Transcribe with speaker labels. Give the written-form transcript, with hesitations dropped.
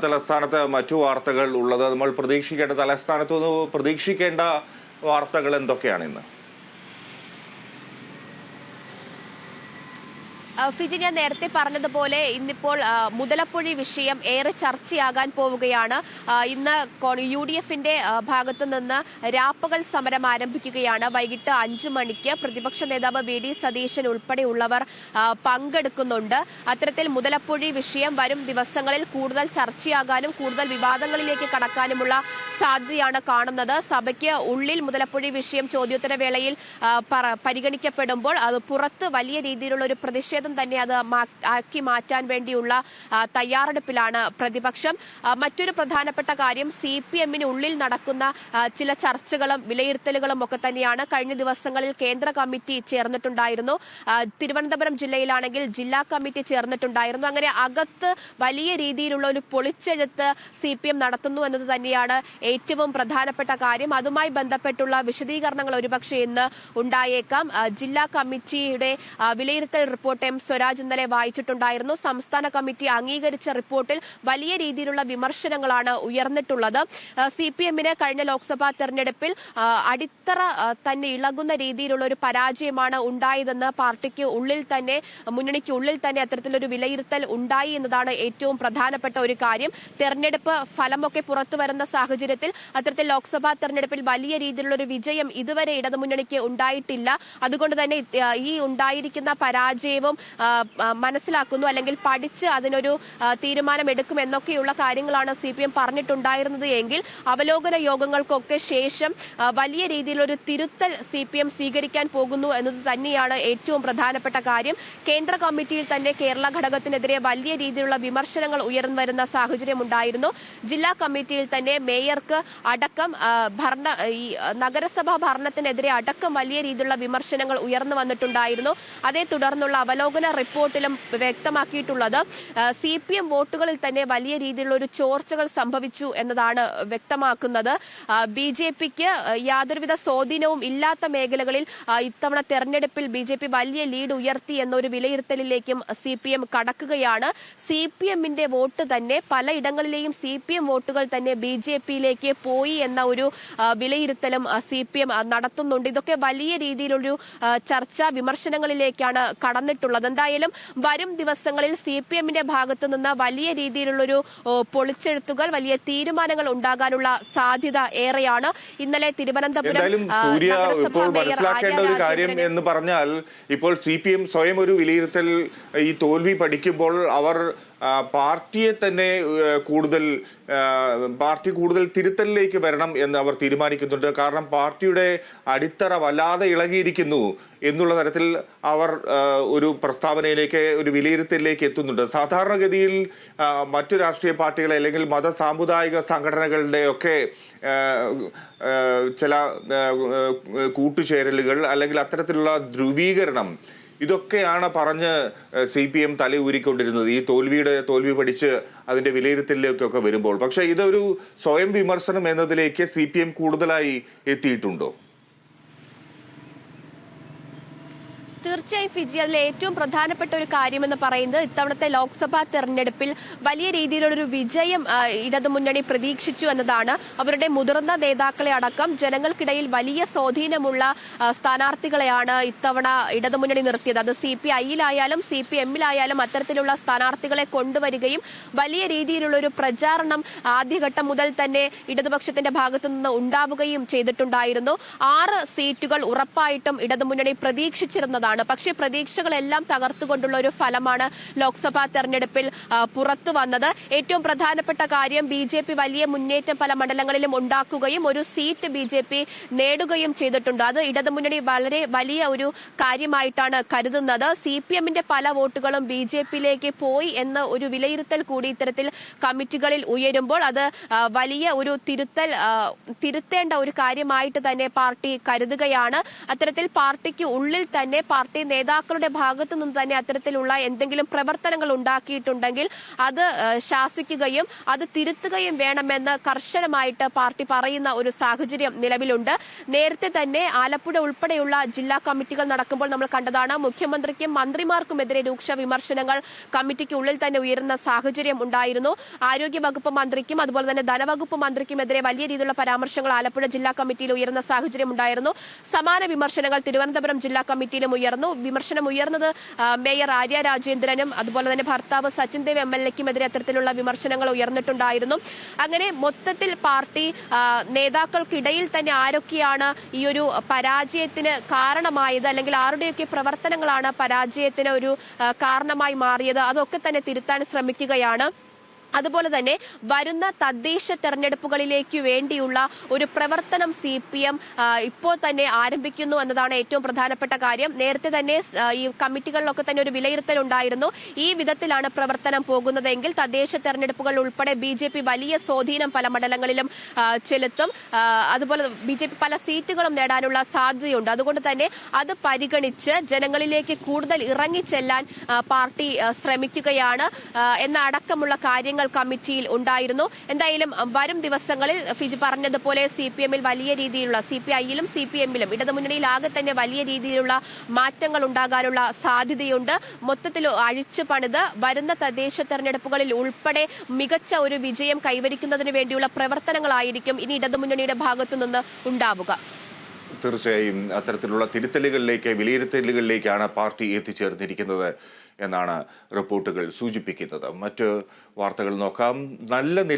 Speaker 1: തലസ്ഥാനത്ത് മറ്റു വാർത്തകൾ ഉള്ളത് നമ്മൾ പ്രതീക്ഷിക്കേണ്ട തലസ്ഥാനത്ത് പ്രതീക്ഷിക്കേണ്ട വാർത്തകൾ എന്തൊക്കെയാണ് ഇന്ന്?
Speaker 2: ഫിജി, ഞാൻ നേരത്തെ പറഞ്ഞതുപോലെ ഇന്നിപ്പോൾ മുതലപ്പുഴി വിഷയം ഏറെ ചർച്ചയാകാൻ പോവുകയാണ്. ഇന്ന് UDF-ന്റെ ഭാഗത്തു നിന്ന് രാപ്പകൽ സമരം ആരംഭിക്കുകയാണ്. വൈകിട്ട് 5 മണിക്ക് പ്രതിപക്ഷ നേതാവ് VD സതീശൻ ഉൾപ്പെടെയുള്ളവർ പങ്കെടുക്കുന്നുണ്ട്. അത്തരത്തിൽ മുതലപ്പുഴി വിഷയം വരും ദിവസങ്ങളിൽ കൂടുതൽ ചർച്ചയാകാനും കൂടുതൽ വിവാദങ്ങളിലേക്ക് കടക്കാനുമുള്ള സാധ്യതയാണ് കാണുന്നത്. സഭയ്ക്ക് ഉള്ളിൽ മുതലപ്പുഴി വിഷയം ചോദ്യോത്തരവേളയിൽ പരിഗണിക്കപ്പെടുമ്പോൾ അത് പുറത്ത് വലിയ രീതിയിലുള്ള ഒരു പ്രതിഷേധം തന്നെ അത് ആക്കി മാറ്റാൻ വേണ്ടിയുള്ള തയ്യാറെടുപ്പിലാണ് പ്രതിപക്ഷം. മറ്റൊരു പ്രധാനപ്പെട്ട കാര്യം CPM-ന് ഉള്ളിൽ നടക്കുന്ന ചില ചർച്ചകളും വിലയിരുത്തലുകളും ഒക്കെ തന്നെയാണ്. കഴിഞ്ഞ ദിവസങ്ങളിൽ കേന്ദ്ര കമ്മിറ്റി ചേർന്നിട്ടുണ്ടായിരുന്നു. തിരുവനന്തപുരം ജില്ലയിലാണെങ്കിൽ ജില്ലാ കമ്മിറ്റി ചേർന്നിട്ടുണ്ടായിരുന്നു. അങ്ങനെ അകത്ത് വലിയ രീതിയിലുള്ള ഒരു പൊളിച്ചെഴുത്ത് CPM നടത്തുന്നു എന്നത് തന്നെയാണ് ഏറ്റവും പ്രധാനപ്പെട്ട കാര്യം. അതുമായി ബന്ധപ്പെട്ടുള്ള വിശദീകരണങ്ങൾ ഒരുപക്ഷെ ഇന്ന് ഉണ്ടായേക്കാം. ജില്ലാ കമ്മിറ്റിയുടെ വിലയിരുത്തൽ റിപ്പോർട്ട് സ്വരാജ് ഇന്നലെ വായിച്ചിട്ടുണ്ടായിരുന്നു. സംസ്ഥാന കമ്മിറ്റി അംഗീകരിച്ച റിപ്പോർട്ടിൽ വലിയ രീതിയിലുള്ള വിമർശനങ്ങളാണ് ഉയർന്നിട്ടുള്ളത്. CPM-ന് കഴിഞ്ഞ ലോക്സഭാ തെരഞ്ഞെടുപ്പിൽ അടിത്തറ തന്നെ ഇളകുന്ന രീതിയിലുള്ള ഒരു പരാജയമാണ് ഉണ്ടായതെന്ന് പാർട്ടിക്ക് ഉള്ളിൽ തന്നെ മുന്നണിക്ക് ഉള്ളിൽ തന്നെ അത്തരത്തിലൊരു വിലയിരുത്തൽ ഉണ്ടായി എന്നതാണ് ഏറ്റവും പ്രധാനപ്പെട്ട ഒരു കാര്യം. തെരഞ്ഞെടുപ്പ് ഫലമൊക്കെ പുറത്തു വരുന്ന സാഹചര്യത്തിൽ അത്തരത്തിൽ ലോക്സഭാ തെരഞ്ഞെടുപ്പിൽ വലിയ രീതിയിലുള്ള ഒരു വിജയം ഇതുവരെ ഇടതുമുന്നണിക്ക് ഉണ്ടായിട്ടില്ല. അതുകൊണ്ട് തന്നെ ഈ ഉണ്ടായിരിക്കുന്ന പരാജയവും മനസ്സിലാക്കുന്നു, അല്ലെങ്കിൽ പഠിച്ച് അതിനൊരു തീരുമാനമെടുക്കും എന്നൊക്കെയുള്ള കാര്യങ്ങളാണ് CPM പറഞ്ഞിട്ടുണ്ടായിരുന്നത് എങ്കിൽ അവലോകന യോഗങ്ങൾക്കൊക്കെ ശേഷം വലിയ രീതിയിലൊരു തിരുത്തൽ CPM സ്വീകരിക്കാൻ പോകുന്നു എന്നത് തന്നെയാണ് ഏറ്റവും പ്രധാനപ്പെട്ട കാര്യം. കേന്ദ്ര കമ്മിറ്റിയിൽ തന്നെ കേരള ഘടകത്തിനെതിരെ വലിയ രീതിയിലുള്ള വിമർശനങ്ങൾ ഉയർന്നു വരുന്ന സാഹചര്യം ഉണ്ടായിരുന്നു. ജില്ലാ കമ്മിറ്റിയിൽ തന്നെ മേയർക്ക് അടക്കം ഈ നഗരസഭാ ഭരണത്തിനെതിരെ അടക്കം വലിയ രീതിയിലുള്ള വിമർശനങ്ങൾ ഉയർന്നു വന്നിട്ടുണ്ടായിരുന്നു. അതേ തുടർന്നുള്ള അവലോകന റിപ്പോർട്ടിലും വ്യക്തമാക്കിയിട്ടുള്ളത് CPM വോട്ടുകളിൽ തന്നെ വലിയ രീതിയിലുള്ള ഒരു ചോർച്ചകൾ സംഭവിച്ചു എന്നതാണ് വ്യക്തമാക്കുന്നത്. BJP-ക്ക് യാതൊരുവിധ സ്വാധീനവും ഇല്ലാത്ത മേഖലകളിൽ ഇത്തവണ തെരഞ്ഞെടുപ്പിൽ BJP വലിയ ലീഡ് ഉയർത്തി എന്നൊരു വിലയിരുത്തലിലേക്കും CPM കടക്കുകയാണ്. CPM-ന്റെ വോട്ട് തന്നെ പലയിടങ്ങളിലെയും CPM വോട്ടുകൾ തന്നെ BJP-യിലേക്ക് പോയി എന്ന ഒരു വിലയിരുത്തലും CPM നടത്തുന്നുണ്ട്. ഇതൊക്കെ വലിയ രീതിയിലൊരു ചർച്ച വിമർശനങ്ങളിലേക്കാണ് കടന്നിട്ടുള്ളത്. എന്തായാലും വരും ദിവസങ്ങളിൽ CPM-ന്റെ ഭാഗത്തു നിന്ന് വലിയ രീതിയിലുള്ളൊരു പൊളിച്ചെഴുത്തുകൾ, വലിയ തീരുമാനങ്ങൾ ഉണ്ടാകാനുള്ള സാധ്യത ഏറെയാണ്. ഇന്നലെ തിരുവനന്തപുരം
Speaker 1: ഇപ്പോൾ മനസ്സിലാക്കേണ്ട ഒരു കാര്യം എന്ന് പറഞ്ഞാൽ, ഇപ്പോൾ CPM സ്വയം ഒരു വിലയിരുത്തൽ ഈ തോൽവി പഠിക്കുമ്പോൾ അവർ പാർട്ടിയെ തന്നെ പാർട്ടി കൂടുതൽ തിരുത്തലിലേക്ക് വരണം എന്ന് അവർ തീരുമാനിക്കുന്നുണ്ട്. കാരണം പാർട്ടിയുടെ അടിത്തറ വല്ലാതെ ഇളകിയിരിക്കുന്നു എന്നുള്ള തരത്തിൽ അവർ ഒരു പ്രസ്താവനയിലേക്ക്, ഒരു വിലയിരുത്തലിലേക്ക് എത്തുന്നുണ്ട്. സാധാരണഗതിയിൽ മറ്റു രാഷ്ട്രീയ പാർട്ടികളെ അല്ലെങ്കിൽ മത സാമുദായിക സംഘടനകളുടെ ഒക്കെ ചില കൂട്ടുചേരലുകൾ അല്ലെങ്കിൽ അത്തരത്തിലുള്ള ധ്രുവീകരണം, ഇതൊക്കെയാണ് പറഞ്ഞ് CPM തലയൂരിക്കൊണ്ടിരുന്നത് ഈ തോൽവി പഠിച്ച് അതിൻ്റെ വിലയിരുത്തലിലേക്കൊക്കെ വരുമ്പോൾ. പക്ഷേ ഇതൊരു സ്വയം വിമർശനം എന്നതിലേക്ക് CPM കൂടുതലായി എത്തിയിട്ടുണ്ടോ?
Speaker 2: തീർച്ചയായും ഫിജി, അതിൽ ഏറ്റവും പ്രധാനപ്പെട്ട ഒരു കാര്യമെന്ന് പറയുന്നത് ഇത്തവണത്തെ ലോക്സഭാ തെരഞ്ഞെടുപ്പിൽ വലിയ രീതിയിലുള്ളൊരു വിജയം ഇടതുമുന്നണി പ്രതീക്ഷിച്ചു എന്നതാണ്. അവരുടെ മുതിർന്ന നേതാക്കളെ അടക്കം ജനങ്ങൾക്കിടയിൽ വലിയ സ്വാധീനമുള്ള സ്ഥാനാർത്ഥികളെയാണ് ഇത്തവണ ഇടതുമുന്നണി നിർത്തിയത്. അത് CPI-യിലായാലും CPM-ലായാലും അത്തരത്തിലുള്ള സ്ഥാനാർത്ഥികളെ കൊണ്ടുവരികയും വലിയ രീതിയിലുള്ള ഒരു പ്രചാരണം ആദ്യഘട്ടം മുതൽ തന്നെ ഇടതുപക്ഷത്തിന്റെ ഭാഗത്തു നിന്ന് ഉണ്ടാവുകയും ചെയ്തിട്ടുണ്ടായിരുന്നു. 6 സീറ്റുകൾ ഉറപ്പായിട്ടും ഇടതുമുന്നണി പ്രതീക്ഷിച്ചിരുന്നതാണ്. പക്ഷേ പ്രതീക്ഷകളെല്ലാം തകർത്തുകൊണ്ടുള്ള ഒരു ഫലമാണ് ലോക്സഭാ തെരഞ്ഞെടുപ്പിൽ പുറത്തു വന്നത്. ഏറ്റവും പ്രധാനപ്പെട്ട കാര്യം, BJP വലിയ മുന്നേറ്റം പല മണ്ഡലങ്ങളിലും ഉണ്ടാക്കുകയും ഒരു സീറ്റ് BJP നേടുകയും ചെയ്തിട്ടുണ്ട്. അത് ഇടതുമുന്നണി വളരെ വലിയ ഒരു കാര്യമായിട്ടാണ് കരുതുന്നത്. CPM-ന്റെ പല വോട്ടുകളും BJP-യിലേക്ക് പോയി എന്ന ഒരു വിലയിരുത്തൽ കൂടി ഇത്തരത്തിൽ കമ്മിറ്റികളിൽ ഉയരുമ്പോൾ അത് വലിയ ഒരു തിരുത്തേണ്ട ഒരു കാര്യമായിട്ട് തന്നെ പാർട്ടി കരുതുകയാണ്. അത്തരത്തിൽ പാർട്ടിക്ക് ഉള്ളിൽ തന്നെ പാർട്ടി നേതാക്കളുടെ ഭാഗത്തു നിന്ന് തന്നെ അത്തരത്തിലുള്ള എന്തെങ്കിലും പ്രവർത്തനങ്ങൾ ഉണ്ടാക്കിയിട്ടുണ്ടെങ്കിൽ അത് ശാസിക്കുകയും അത് തിരുത്തുകയും വേണമെന്ന് കർശനമായിട്ട് പാർട്ടി പറയുന്ന ഒരു സാഹചര്യം നിലവിലുണ്ട്. നേരത്തെ തന്നെ ആലപ്പുഴ ഉൾപ്പെടെയുള്ള ജില്ലാ കമ്മിറ്റികൾ നടക്കുമ്പോൾ നമ്മൾ കണ്ടതാണ് മുഖ്യമന്ത്രിക്കും മന്ത്രിമാർക്കുമെതിരെ രൂക്ഷ വിമർശനങ്ങൾ കമ്മിറ്റിക്ക് ഉള്ളിൽ തന്നെ ഉയരുന്ന സാഹചര്യം ഉണ്ടായിരുന്നു. ആരോഗ്യ വകുപ്പ് മന്ത്രിക്കും അതുപോലെ തന്നെ ധനവകുപ്പ് മന്ത്രിക്കുമെതിരെ വലിയ രീതിയിലുള്ള പരാമർശങ്ങൾ ആലപ്പുഴ ജില്ലാ കമ്മിറ്റിയിൽ ഉയർന്ന സാഹചര്യം ഉണ്ടായിരുന്നു. സമാന വിമർശനങ്ങൾ തിരുവനന്തപുരം ജില്ലാ കമ്മിറ്റിയിലും ഉയർന്നു. വിമർശനം ഉയർന്നത് മേയർ ആര്യ രാജേന്ദ്രനും അതുപോലെ തന്നെ ഭർത്താവ് സച്ചിൻ ദേവ് MLA-ക്കുമെതിരെ അത്തരത്തിലുള്ള വിമർശനങ്ങൾ ഉയർന്നിട്ടുണ്ടായിരുന്നു. അങ്ങനെ മൊത്തത്തിൽ പാർട്ടി നേതാക്കൾക്കിടയിൽ തന്നെ ആരൊക്കെയാണ് ഈ ഒരു പരാജയത്തിന് കാരണമായത് അല്ലെങ്കിൽ ആരുടെയൊക്കെ പ്രവർത്തനങ്ങളാണ് പരാജയത്തിന് ഒരു കാരണമായി മാറിയത് അതൊക്കെ തന്നെ തിരുത്താൻ ശ്രമിക്കുകയാണ്. അതുപോലെ തന്നെ വരുന്ന തദ്ദേശ തെരഞ്ഞെടുപ്പുകളിലേക്ക് വേണ്ടിയുള്ള ഒരു പ്രവർത്തനം CPM ഇപ്പോൾ തന്നെ ആരംഭിക്കുന്നു എന്നതാണ് ഏറ്റവും പ്രധാനപ്പെട്ട കാര്യം. നേരത്തെ തന്നെ ഈ കമ്മിറ്റികളിലൊക്കെ തന്നെ ഒരു വിലയിരുത്തൽ ഉണ്ടായിരുന്നു. ഈ വിധത്തിലാണ് പ്രവർത്തനം പോകുന്നതെങ്കിൽ തദ്ദേശ തെരഞ്ഞെടുപ്പുകൾ ഉൾപ്പെടെ BJP വലിയ സ്വാധീനം പല മണ്ഡലങ്ങളിലും ചെലുത്തും. അതുപോലെ BJP പല സീറ്റുകളും നേടാനുള്ള സാധ്യതയുണ്ട്. അതുകൊണ്ട് തന്നെ അത് പരിഗണിച്ച് ജനങ്ങളിലേക്ക് കൂടുതൽ ഇറങ്ങിച്ചെല്ലാൻ പാർട്ടി ശ്രമിക്കുകയാണ് എന്ന അടക്കമുള്ള കാര്യങ്ങൾ കമ്മിറ്റിയിൽ ഉണ്ടായിരുന്നു. എന്തായാലും വരും ദിവസങ്ങളിൽ ഫിജി പറഞ്ഞതുപോലെ CPM-ൽ വലിയ രീതിയിലുള്ള CPI-യിലും CPM-ലും ഇടതുമുന്നണിയിലാകെ തന്നെ വലിയ രീതിയിലുള്ള മാറ്റങ്ങൾ ഉണ്ടാകാനുള്ള സാധ്യതയുണ്ട്. മൊത്തത്തിൽ അഴിച്ചു പണിത് വരുന്ന തദ്ദേശ തെരഞ്ഞെടുപ്പുകളിൽ ഉൾപ്പെടെ മികച്ച ഒരു വിജയം കൈവരിക്കുന്നതിന് വേണ്ടിയുള്ള പ്രവർത്തനങ്ങളായിരിക്കും ഇനി ഇടതുമുന്നണിയുടെ ഭാഗത്തു നിന്ന് ഉണ്ടാവുക.
Speaker 1: തീർച്ചയായും അത്തരത്തിലുള്ള തിരുത്തലുകളിലേക്ക് വിലയിരുത്തലുകളിലേക്കാണ് പാർട്ടി എത്തിച്ചേർന്നിരിക്കുന്നത് എന്നാണ് റിപ്പോർട്ടുകൾ സൂചിപ്പിക്കുന്നത്. മറ്റ് വാർത്തകൾ നോക്കാം. നല്ല